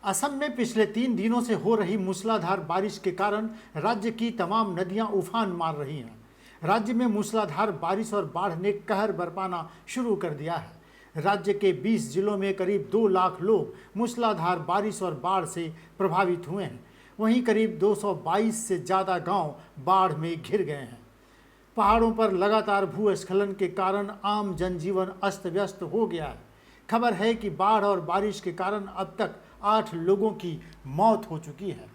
असम में पिछले 3 दिनों से हो रही मूसलाधार बारिश के कारण राज्य की तमाम नदियां उफान मार रही हैं। राज्य में मूसलाधार बारिश और बाढ़ ने कहर बरपाना शुरू कर दिया है। राज्य के 20 जिलों में करीब 2 लाख लोग मूसलाधार बारिश और बाढ़ से प्रभावित हुए हैं। वहीं करीब 222 से ज़्यादा गांव बाढ़ में घिर गए हैं। पहाड़ों पर लगातार भूस्खलन के कारण आम जनजीवन अस्त व्यस्त हो गया है। खबर है कि बाढ़ और बारिश के कारण अब तक 8 लोगों की मौत हो चुकी है।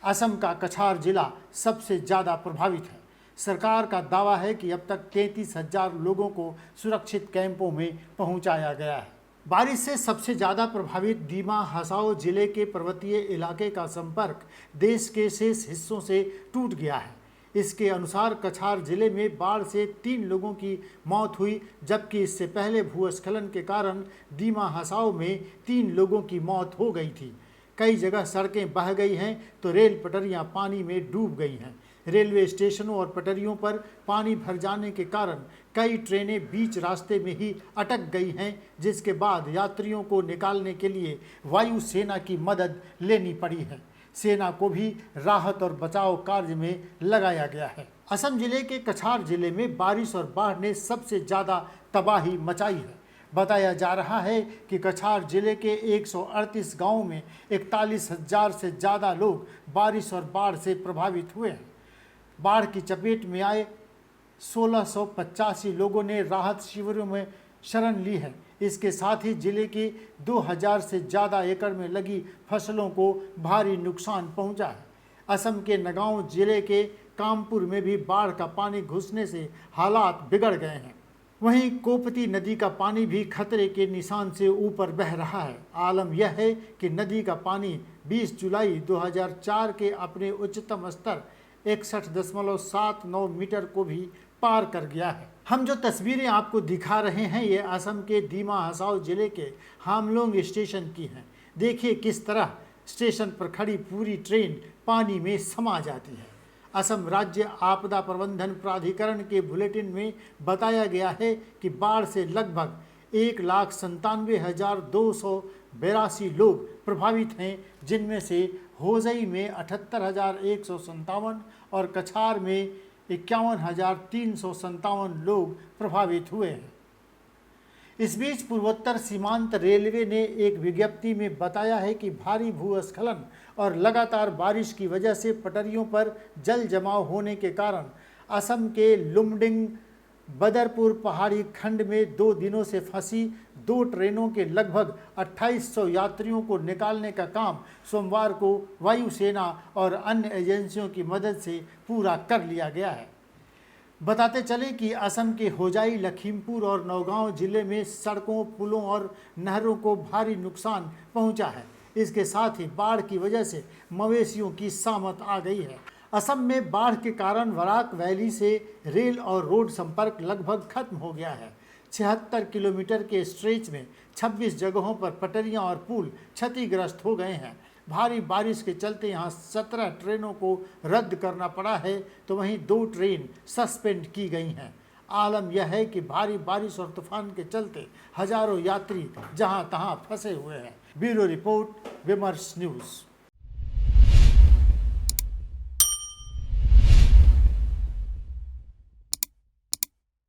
असम का कछार जिला सबसे ज़्यादा प्रभावित है। सरकार का दावा है कि अब तक 33,000 लोगों को सुरक्षित कैंपों में पहुंचाया गया है। बारिश से सबसे ज़्यादा प्रभावित दीमा हसाओ जिले के पर्वतीय इलाके का संपर्क देश के शेष हिस्सों से टूट गया है। इसके अनुसार कछार जिले में बाढ़ से 3 लोगों की मौत हुई, जबकि इससे पहले भूस्खलन के कारण दीमा हसाओ में 3 लोगों की मौत हो गई थी। कई जगह सड़कें बह गई हैं तो रेल पटरियां पानी में डूब गई हैं। रेलवे स्टेशनों और पटरियों पर पानी भर जाने के कारण कई ट्रेनें बीच रास्ते में ही अटक गई हैं, जिसके बाद यात्रियों को निकालने के लिए वायुसेना की मदद लेनी पड़ी है। सेना को भी राहत और बचाव कार्य में लगाया गया है। असम जिले के कछार जिले में बारिश और बाढ़ ने सबसे ज़्यादा तबाही मचाई है। बताया जा रहा है कि कछार जिले के 138 गांवों में 41,000 से ज़्यादा लोग बारिश और बाढ़ से प्रभावित हुए हैं। बाढ़ की चपेट में आए 1685 लोगों ने राहत शिविरों में शरण ली है। इसके साथ ही जिले के 2000 से ज़्यादा एकड़ में लगी फसलों को भारी नुकसान पहुंचा है। असम के नगांव जिले के कामपुर में भी बाढ़ का पानी घुसने से हालात बिगड़ गए हैं। वहीं कोपती नदी का पानी भी खतरे के निशान से ऊपर बह रहा है। आलम यह है कि नदी का पानी 20 जुलाई 2004 के अपने उच्चतम स्तर 61.79 मीटर को भी पार कर गया है। हम जो तस्वीरें आपको दिखा रहे हैं ये असम के दीमा हसाओ जिले के हामलोंग स्टेशन की हैं। देखिए किस तरह स्टेशन पर खड़ी पूरी ट्रेन पानी में समा जाती है। असम राज्य आपदा प्रबंधन प्राधिकरण के बुलेटिन में बताया गया है कि बाढ़ से लगभग 1,97,282 लोग प्रभावित हैं, जिनमें से होजई में 78,157 और कछार में 51,357 लोग प्रभावित हुए हैं। इस बीच पूर्वोत्तर सीमांत रेलवे ने एक विज्ञप्ति में बताया है कि भारी भूस्खलन और लगातार बारिश की वजह से पटरियों पर जल जमाव होने के कारण असम के लुमडिंग बदरपुर पहाड़ी खंड में 2 दिनों से फंसी 2 ट्रेनों के लगभग 2800 यात्रियों को निकालने का काम सोमवार को वायुसेना और अन्य एजेंसियों की मदद से पूरा कर लिया गया है। बताते चले कि असम के होजाई, लखीमपुर और नौगांव जिले में सड़कों, पुलों और नहरों को भारी नुकसान पहुंचा है। इसके साथ ही बाढ़ की वजह से मवेशियों की सामत आ गई है। असम में बाढ़ के कारण वराक वैली से रेल और रोड संपर्क लगभग खत्म हो गया है। 76 किलोमीटर के स्ट्रेच में 26 जगहों पर पटरियां और पुल क्षतिग्रस्त हो गए हैं। भारी बारिश के चलते यहां 17 ट्रेनों को रद्द करना पड़ा है, तो वहीं 2 ट्रेन सस्पेंड की गई हैं। आलम यह है कि भारी बारिश और तूफान के चलते हजारों यात्री जहां तहां फंसे हुए हैं। ब्यूरो रिपोर्ट, विमर्श न्यूज़।